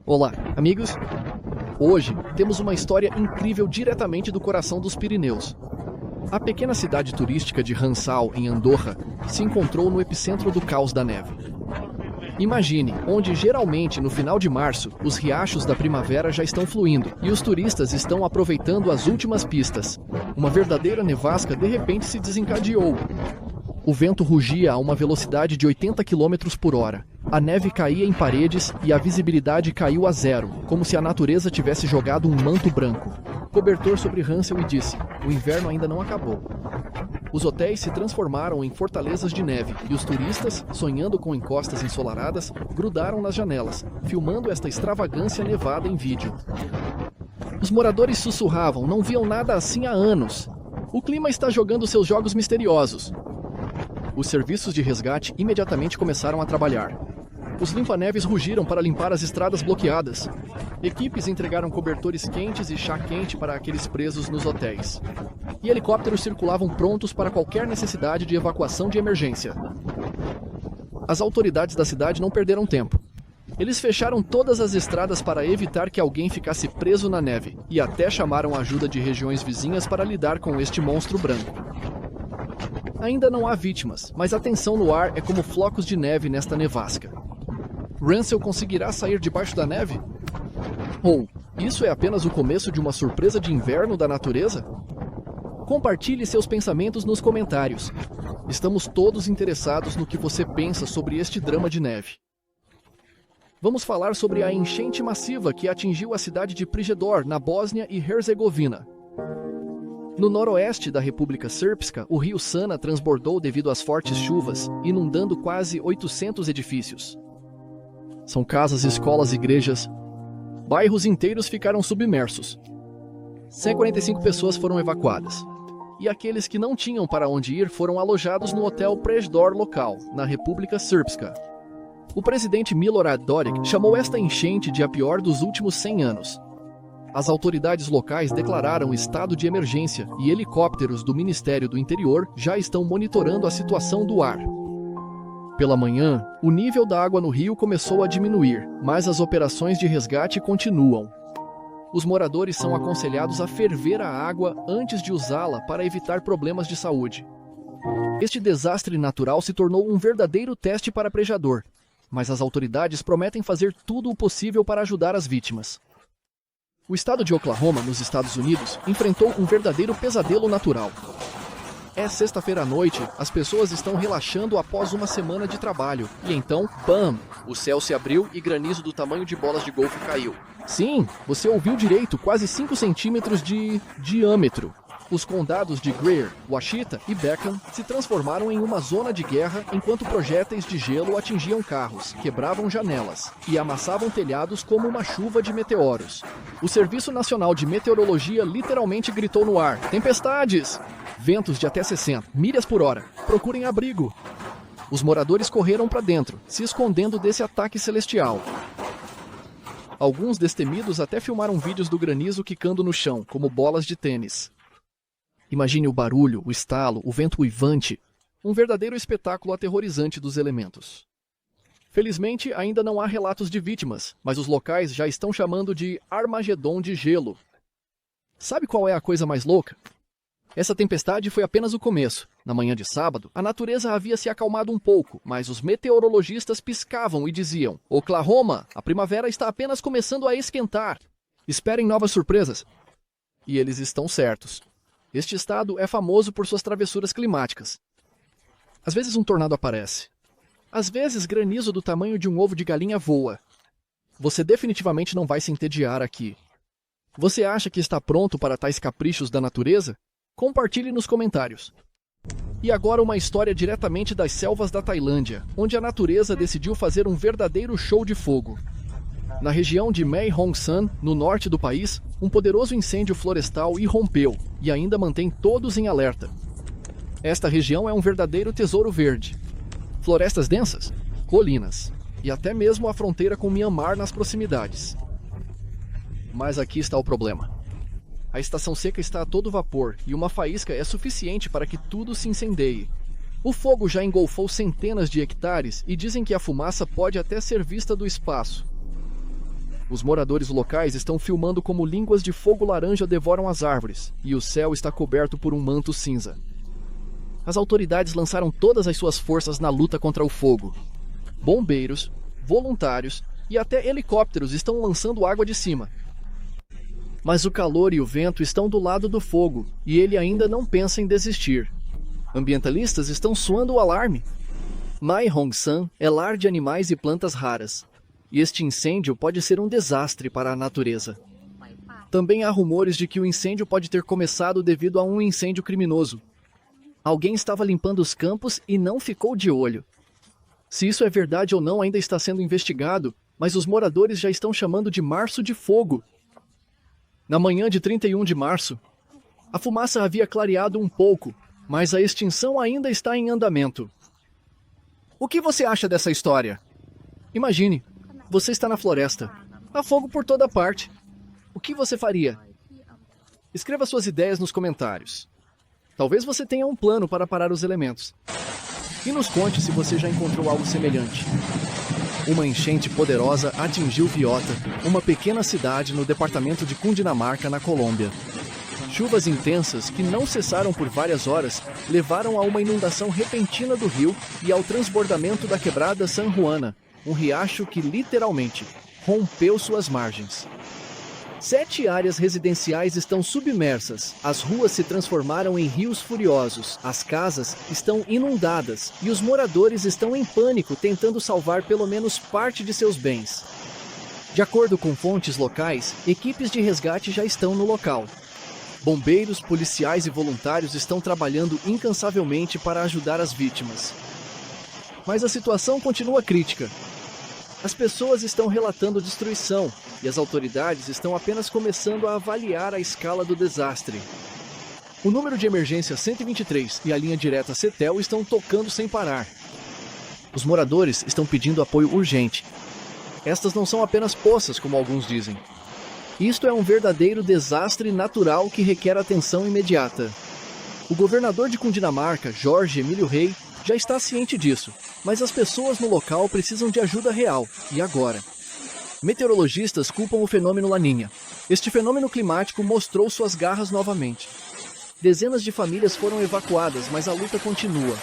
Olá, amigos! Hoje temos uma história incrível diretamente do coração dos Pirineus. A pequena cidade turística de Ransal, em Andorra, se encontrou no epicentro do caos da neve. Imagine, onde geralmente no final de março, os riachos da primavera já estão fluindo e os turistas estão aproveitando as últimas pistas. Uma verdadeira nevasca de repente se desencadeou. O vento rugia a uma velocidade de 80 km por hora. A neve caía em paredes e a visibilidade caiu a zero, como se a natureza tivesse jogado um manto branco. Cobertor sobre Ransel e disse: o inverno ainda não acabou. Os hotéis se transformaram em fortalezas de neve e os turistas, sonhando com encostas ensolaradas, grudaram nas janelas, filmando esta extravagância nevada em vídeo. Os moradores sussurravam: não viam nada assim há anos. O clima está jogando seus jogos misteriosos. Os serviços de resgate imediatamente começaram a trabalhar. Os limpa-neves rugiram para limpar as estradas bloqueadas. Equipes entregaram cobertores quentes e chá quente para aqueles presos nos hotéis. E helicópteros circulavam prontos para qualquer necessidade de evacuação de emergência. As autoridades da cidade não perderam tempo. Eles fecharam todas as estradas para evitar que alguém ficasse preso na neve, e até chamaram a ajuda de regiões vizinhas para lidar com este monstro branco. Ainda não há vítimas, mas a tensão no ar é como flocos de neve nesta nevasca. Ransel conseguirá sair debaixo da neve? Ou isso é apenas o começo de uma surpresa de inverno da natureza? Compartilhe seus pensamentos nos comentários. Estamos todos interessados no que você pensa sobre este drama de neve. Vamos falar sobre a enchente massiva que atingiu a cidade de Prijedor, na Bósnia e Herzegovina. No noroeste da República Srpska, o rio Sana transbordou devido às fortes chuvas, inundando quase 800 edifícios. São casas, escolas, igrejas. Bairros inteiros ficaram submersos. 145 pessoas foram evacuadas. E aqueles que não tinham para onde ir foram alojados no hotel Prijedor local, na República Srpska. O presidente Milorad Dodik chamou esta enchente de a pior dos últimos 100 anos. As autoridades locais declararam estado de emergência e helicópteros do Ministério do Interior já estão monitorando a situação do ar. Pela manhã, o nível da água no rio começou a diminuir, mas as operações de resgate continuam. Os moradores são aconselhados a ferver a água antes de usá-la para evitar problemas de saúde. Este desastre natural se tornou um verdadeiro teste para Prijedor, mas as autoridades prometem fazer tudo o possível para ajudar as vítimas. O estado de Oklahoma, nos Estados Unidos, enfrentou um verdadeiro pesadelo natural. É sexta-feira à noite, as pessoas estão relaxando após uma semana de trabalho. E então, pam! O céu se abriu e granizo do tamanho de bolas de golfe caiu. Sim, você ouviu direito, quase 5 centímetros de diâmetro. Os condados de Greer, Washita e Beckham se transformaram em uma zona de guerra enquanto projéteis de gelo atingiam carros, quebravam janelas e amassavam telhados como uma chuva de meteoros. O Serviço Nacional de Meteorologia literalmente gritou no ar: tempestades! Ventos de até 60 milhas por hora. Procurem abrigo. Os moradores correram para dentro, se escondendo desse ataque celestial. Alguns destemidos até filmaram vídeos do granizo quicando no chão, como bolas de tênis. Imagine o barulho, o estalo, o vento uivante. Um verdadeiro espetáculo aterrorizante dos elementos. Felizmente, ainda não há relatos de vítimas, mas os locais já estão chamando de Armagedon de gelo. Sabe qual é a coisa mais louca? Essa tempestade foi apenas o começo. Na manhã de sábado, a natureza havia se acalmado um pouco, mas os meteorologistas piscavam e diziam: Oklahoma, a primavera está apenas começando a esquentar. Esperem novas surpresas. E eles estão certos. Este estado é famoso por suas travessuras climáticas. Às vezes um tornado aparece. Às vezes granizo do tamanho de um ovo de galinha voa. Você definitivamente não vai se entediar aqui. Você acha que está pronto para tais caprichos da natureza? Compartilhe nos comentários. E agora uma história diretamente das selvas da Tailândia, onde a natureza decidiu fazer um verdadeiro show de fogo. Na região de Mae Hong Son, no norte do país, um poderoso incêndio florestal irrompeu e ainda mantém todos em alerta. Esta região é um verdadeiro tesouro verde. Florestas densas, colinas e até mesmo a fronteira com Myanmar nas proximidades. Mas aqui está o problema. A estação seca está a todo vapor e uma faísca é suficiente para que tudo se incendeie. O fogo já engolfou centenas de hectares e dizem que a fumaça pode até ser vista do espaço. Os moradores locais estão filmando como línguas de fogo laranja devoram as árvores, e o céu está coberto por um manto cinza. As autoridades lançaram todas as suas forças na luta contra o fogo. Bombeiros, voluntários e até helicópteros estão lançando água de cima. Mas o calor e o vento estão do lado do fogo, e ele ainda não pensa em desistir. Ambientalistas estão soando o alarme. Mae Hong San é lar de animais e plantas raras, e este incêndio pode ser um desastre para a natureza. Também há rumores de que o incêndio pode ter começado devido a um incêndio criminoso. Alguém estava limpando os campos e não ficou de olho. Se isso é verdade ou não ainda está sendo investigado, mas os moradores já estão chamando de Março de Fogo. Na manhã de 31 de março, a fumaça havia clareado um pouco, mas a extinção ainda está em andamento. O que você acha dessa história? Imagine, você está na floresta. Há fogo por toda parte. O que você faria? Escreva suas ideias nos comentários. Talvez você tenha um plano para parar os elementos. E nos conte se você já encontrou algo semelhante. Uma enchente poderosa atingiu Viota, uma pequena cidade no departamento de Cundinamarca, na Colômbia. Chuvas intensas, que não cessaram por várias horas, levaram a uma inundação repentina do rio e ao transbordamento da quebrada San Juana, um riacho que literalmente rompeu suas margens. 7 áreas residenciais estão submersas, as ruas se transformaram em rios furiosos, as casas estão inundadas e os moradores estão em pânico tentando salvar pelo menos parte de seus bens. De acordo com fontes locais, equipes de resgate já estão no local. Bombeiros, policiais e voluntários estão trabalhando incansavelmente para ajudar as vítimas. Mas a situação continua crítica. As pessoas estão relatando destruição, e as autoridades estão apenas começando a avaliar a escala do desastre. O número de emergência 123 e a linha direta CETEL estão tocando sem parar. Os moradores estão pedindo apoio urgente. Estas não são apenas poças, como alguns dizem. Isto é um verdadeiro desastre natural que requer atenção imediata. O governador de Cundinamarca, Jorge Emílio Rey, já está ciente disso, mas as pessoas no local precisam de ajuda real, e agora. Meteorologistas culpam o fenômeno Laninha. Este fenômeno climático mostrou suas garras novamente. Dezenas de famílias foram evacuadas, mas a luta continua.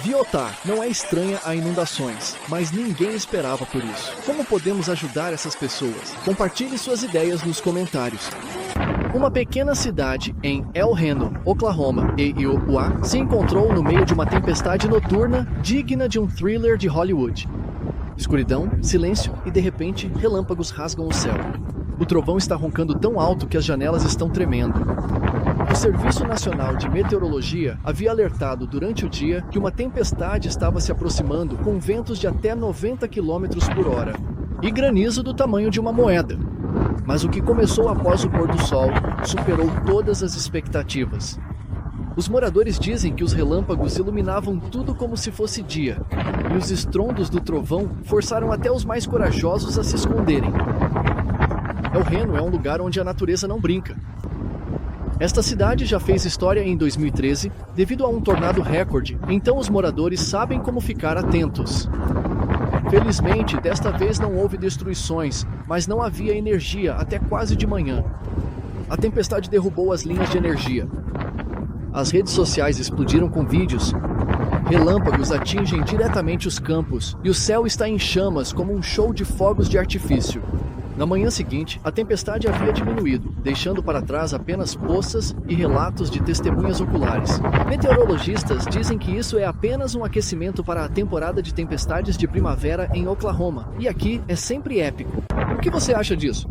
Viotá não é estranha a inundações, mas ninguém esperava por isso. Como podemos ajudar essas pessoas? Compartilhe suas ideias nos comentários. Uma pequena cidade em El Reno, Oklahoma e Iowa se encontrou no meio de uma tempestade noturna digna de um thriller de Hollywood. Escuridão, silêncio e de repente relâmpagos rasgam o céu. O trovão está roncando tão alto que as janelas estão tremendo. O Serviço Nacional de Meteorologia havia alertado durante o dia que uma tempestade estava se aproximando com ventos de até 90 km por hora e granizo do tamanho de uma moeda. Mas o que começou após o pôr do sol superou todas as expectativas. Os moradores dizem que os relâmpagos iluminavam tudo como se fosse dia, e os estrondos do trovão forçaram até os mais corajosos a se esconderem. El Reno é um lugar onde a natureza não brinca. Esta cidade já fez história em 2013 devido a um tornado recorde, então os moradores sabem como ficar atentos. Felizmente, desta vez não houve destruições, mas não havia energia até quase de manhã. A tempestade derrubou as linhas de energia. As redes sociais explodiram com vídeos. Relâmpagos atingem diretamente os campos e o céu está em chamas como um show de fogos de artifício. Na manhã seguinte, a tempestade havia diminuído, deixando para trás apenas poças e relatos de testemunhas oculares. Meteorologistas dizem que isso é apenas um aquecimento para a temporada de tempestades de primavera em Oklahoma, e aqui é sempre épico. O que você acha disso?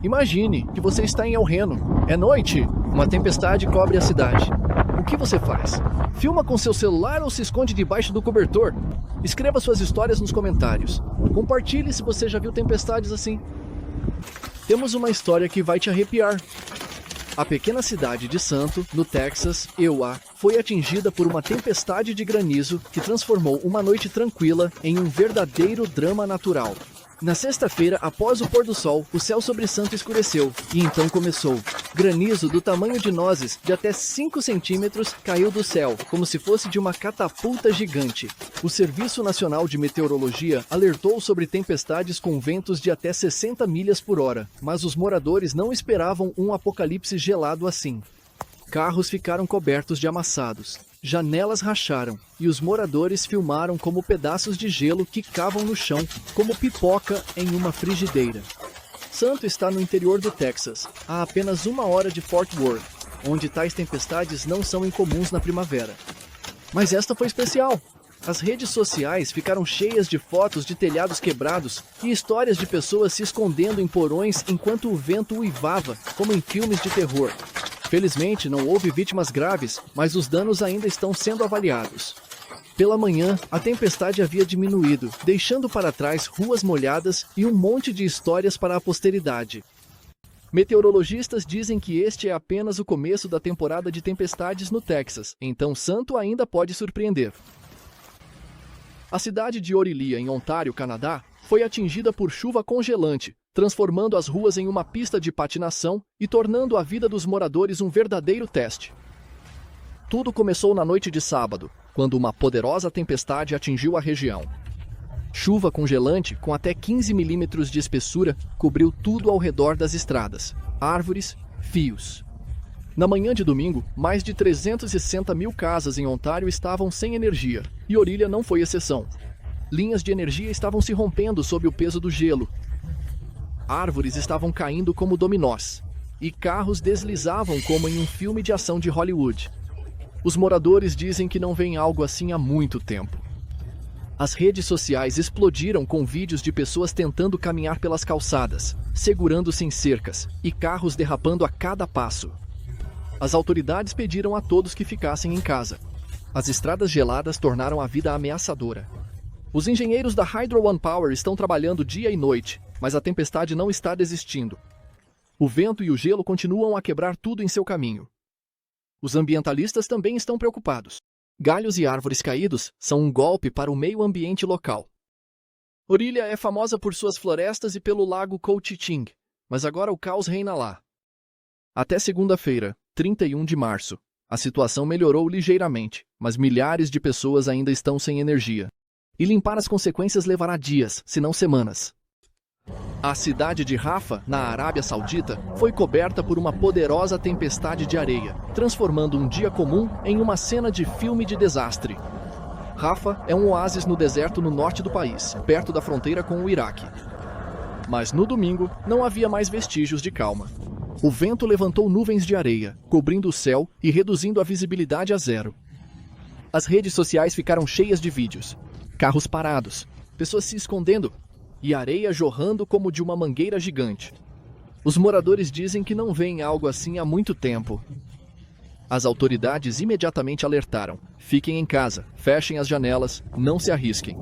Imagine que você está em El Reno. É noite, uma tempestade cobre a cidade. O que você faz? Filma com seu celular ou se esconde debaixo do cobertor? Escreva suas histórias nos comentários. Compartilhe se você já viu tempestades assim. Temos uma história que vai te arrepiar. A pequena cidade de Santo, no Texas, Iowa, foi atingida por uma tempestade de granizo que transformou uma noite tranquila em um verdadeiro drama natural. Na sexta-feira, após o pôr do sol, o céu sobre Santo escureceu, e então começou. Granizo do tamanho de nozes, de até 5 centímetros, caiu do céu, como se fosse de uma catapulta gigante. O Serviço Nacional de Meteorologia alertou sobre tempestades com ventos de até 60 milhas por hora, mas os moradores não esperavam um apocalipse gelado assim. Carros ficaram cobertos de amassados, janelas racharam, e os moradores filmaram como pedaços de gelo quicavam no chão, como pipoca em uma frigideira. Santo está no interior do Texas, a apenas 1 hora de Fort Worth, onde tais tempestades não são incomuns na primavera. Mas esta foi especial. As redes sociais ficaram cheias de fotos de telhados quebrados e histórias de pessoas se escondendo em porões enquanto o vento uivava, como em filmes de terror. Felizmente, não houve vítimas graves, mas os danos ainda estão sendo avaliados. Pela manhã, a tempestade havia diminuído, deixando para trás ruas molhadas e um monte de histórias para a posteridade. Meteorologistas dizem que este é apenas o começo da temporada de tempestades no Texas, então Santo ainda pode surpreender. A cidade de Orillia, em Ontário, Canadá, foi atingida por chuva congelante, transformando as ruas em uma pista de patinação e tornando a vida dos moradores um verdadeiro teste. Tudo começou na noite de sábado, quando uma poderosa tempestade atingiu a região. Chuva congelante, com até 15 milímetros de espessura, cobriu tudo ao redor das estradas, árvores, fios. Na manhã de domingo, mais de 360 mil casas em Ontário estavam sem energia, e Orillia não foi exceção. Linhas de energia estavam se rompendo sob o peso do gelo. Árvores estavam caindo como dominós, e carros deslizavam como em um filme de ação de Hollywood. Os moradores dizem que não veem algo assim há muito tempo. As redes sociais explodiram com vídeos de pessoas tentando caminhar pelas calçadas, segurando-se em cercas, e carros derrapando a cada passo. As autoridades pediram a todos que ficassem em casa. As estradas geladas tornaram a vida ameaçadora. Os engenheiros da Hydro One Power estão trabalhando dia e noite, mas a tempestade não está desistindo. O vento e o gelo continuam a quebrar tudo em seu caminho. Os ambientalistas também estão preocupados. Galhos e árvores caídos são um golpe para o meio ambiente local. Orillia é famosa por suas florestas e pelo lago Couchiching, mas agora o caos reina lá. Até segunda-feira, 31 de março, a situação melhorou ligeiramente, mas milhares de pessoas ainda estão sem energia. E limpar as consequências levará dias, se não semanas. A cidade de Rafah, na Arábia Saudita, foi coberta por uma poderosa tempestade de areia, transformando um dia comum em uma cena de filme de desastre. Rafah é um oásis no deserto no norte do país, perto da fronteira com o Iraque. Mas no domingo, não havia mais vestígios de calma. O vento levantou nuvens de areia, cobrindo o céu e reduzindo a visibilidade a zero. As redes sociais ficaram cheias de vídeos. Carros parados, pessoas se escondendo e areia jorrando como de uma mangueira gigante. Os moradores dizem que não veem algo assim há muito tempo. As autoridades imediatamente alertaram: fiquem em casa, fechem as janelas, não se arrisquem.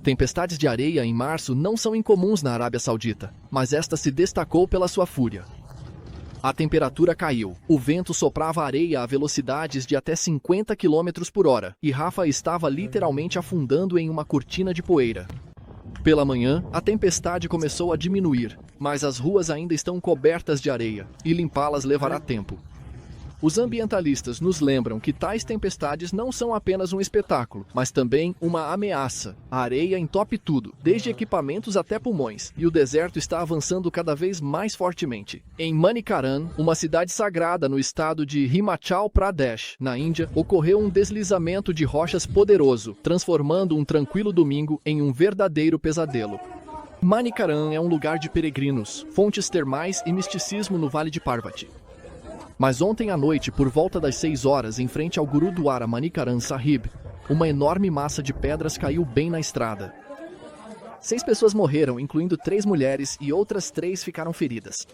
Tempestades de areia em março não são incomuns na Arábia Saudita, mas esta se destacou pela sua fúria. A temperatura caiu, o vento soprava areia a velocidades de até 50 km por hora, e Rafah estava literalmente afundando em uma cortina de poeira. Pela manhã, a tempestade começou a diminuir, mas as ruas ainda estão cobertas de areia, e limpá-las levará tempo. Os ambientalistas nos lembram que tais tempestades não são apenas um espetáculo, mas também uma ameaça. A areia entope tudo, desde equipamentos até pulmões, e o deserto está avançando cada vez mais fortemente. Em Manikaran, uma cidade sagrada no estado de Himachal Pradesh, na Índia, ocorreu um deslizamento de rochas poderoso, transformando um tranquilo domingo em um verdadeiro pesadelo. Manikaran é um lugar de peregrinos, fontes termais e misticismo no Vale de Parvati. Mas ontem à noite, por volta das 6 horas, em frente ao Gurudwara Manikaran Sahib, uma enorme massa de pedras caiu bem na estrada. 6 pessoas morreram, incluindo 3 mulheres, e outras 3 ficaram feridas.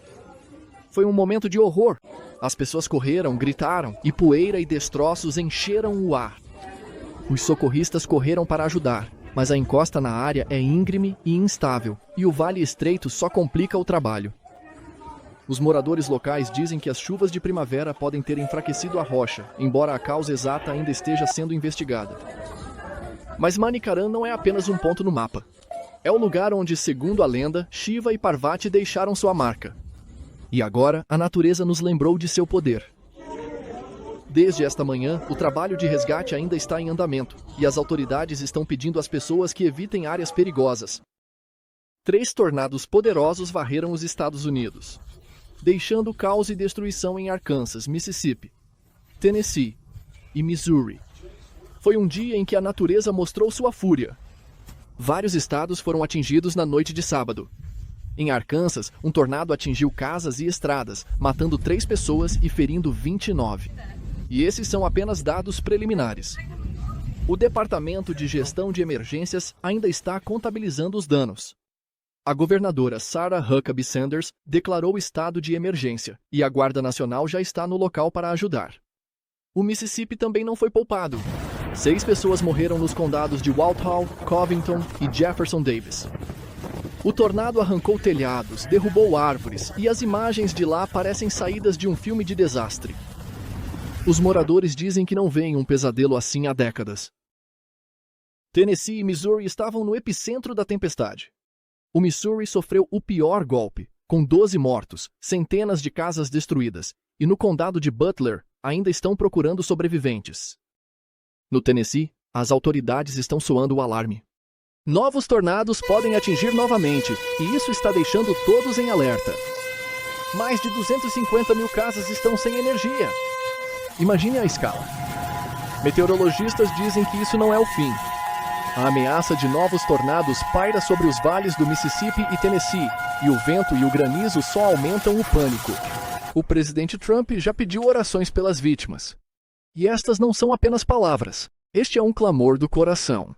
Foi um momento de horror. As pessoas correram, gritaram, e poeira e destroços encheram o ar. Os socorristas correram para ajudar, mas a encosta na área é íngreme e instável, e o vale estreito só complica o trabalho. Os moradores locais dizem que as chuvas de primavera podem ter enfraquecido a rocha, embora a causa exata ainda esteja sendo investigada. Mas Manikaran não é apenas um ponto no mapa. É É o lugar onde, segundo a lenda, Shiva e Parvati deixaram sua marca. E agora, a natureza nos lembrou de seu poder. Desde esta manhã, o trabalho de resgate ainda está em andamento, e as autoridades estão pedindo às pessoas que evitem áreas perigosas. 3 tornados poderosos varreram os Estados Unidos, deixando caos e destruição em Arkansas, Mississippi, Tennessee e Missouri. Foi um dia em que a natureza mostrou sua fúria. Vários estados foram atingidos na noite de sábado. Em Arkansas, um tornado atingiu casas e estradas, matando 3 pessoas e ferindo 29. E esses são apenas dados preliminares. O Departamento de Gestão de Emergências ainda está contabilizando os danos. A governadora Sarah Huckabee Sanders declarou estado de emergência, e a Guarda Nacional já está no local para ajudar. O Mississippi também não foi poupado. 6 pessoas morreram nos condados de Walthall, Covington e Jefferson Davis. O tornado arrancou telhados, derrubou árvores, e as imagens de lá parecem saídas de um filme de desastre. Os moradores dizem que não veem um pesadelo assim há décadas. Tennessee e Missouri estavam no epicentro da tempestade. O Missouri sofreu o pior golpe, com 12 mortos, centenas de casas destruídas, e no condado de Butler ainda estão procurando sobreviventes. No Tennessee, as autoridades estão soando o alarme. Novos tornados podem atingir novamente, e isso está deixando todos em alerta. Mais de 250 mil casas estão sem energia. Imagine a escala. Meteorologistas dizem que isso não é o fim. A ameaça de novos tornados paira sobre os vales do Mississippi e Tennessee, e o vento e o granizo só aumentam o pânico. O presidente Trump já pediu orações pelas vítimas. E estas não são apenas palavras. Este é um clamor do coração.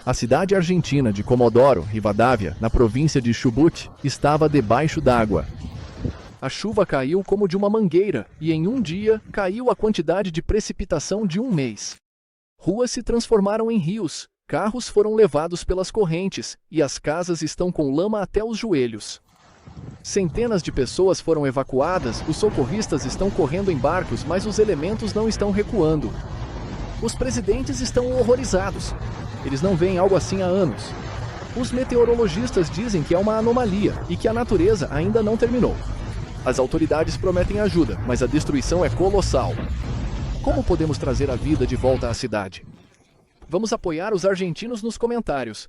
A cidade argentina de Comodoro Rivadavia, na província de Chubut, estava debaixo d'água. A chuva caiu como de uma mangueira, e em um dia caiu a quantidade de precipitação de um mês. Ruas se transformaram em rios, carros foram levados pelas correntes, e as casas estão com lama até os joelhos. Centenas de pessoas foram evacuadas, os socorristas estão correndo em barcos, mas os elementos não estão recuando. Os presidentes estão horrorizados. Eles não veem algo assim há anos. Os meteorologistas dizem que é uma anomalia e que a natureza ainda não terminou. As autoridades prometem ajuda, mas a destruição é colossal. Como podemos trazer a vida de volta à cidade? Vamos apoiar os argentinos nos comentários.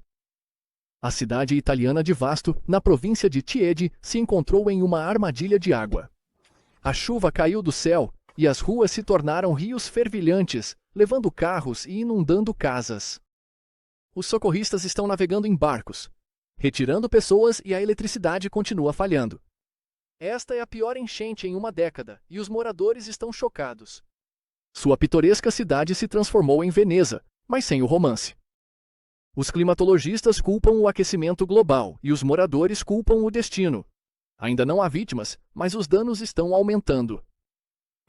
A cidade italiana de Vasto, na província de Chiedi, se encontrou em uma armadilha de água. A chuva caiu do céu e as ruas se tornaram rios fervilhantes, levando carros e inundando casas. Os socorristas estão navegando em barcos, retirando pessoas, e a eletricidade continua falhando. Esta é a pior enchente em uma década e os moradores estão chocados. Sua pitoresca cidade se transformou em Veneza, mas sem o romance. Os climatologistas culpam o aquecimento global e os moradores culpam o destino. Ainda não há vítimas, mas os danos estão aumentando.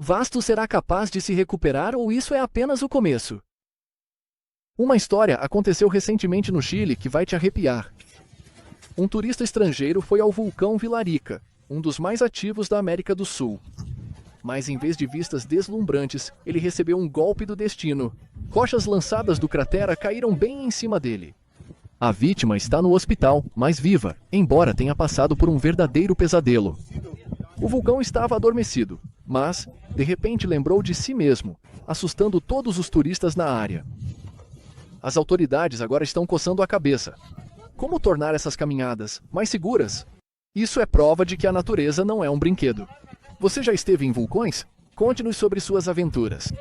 Vasto será capaz de se recuperar ou isso é apenas o começo? Uma história aconteceu recentemente no Chile que vai te arrepiar. Um turista estrangeiro foi ao vulcão Vilarica, um dos mais ativos da América do Sul. Mas em vez de vistas deslumbrantes, ele recebeu um golpe do destino. Rochas lançadas do cratera caíram bem em cima dele. A vítima está no hospital, mas viva, embora tenha passado por um verdadeiro pesadelo. O vulcão estava adormecido, mas, de repente, lembrou de si mesmo, assustando todos os turistas na área. As autoridades agora estão coçando a cabeça. Como tornar essas caminhadas mais seguras? Isso é prova de que a natureza não é um brinquedo. Você já esteve em vulcões? Conte-nos sobre suas aventuras.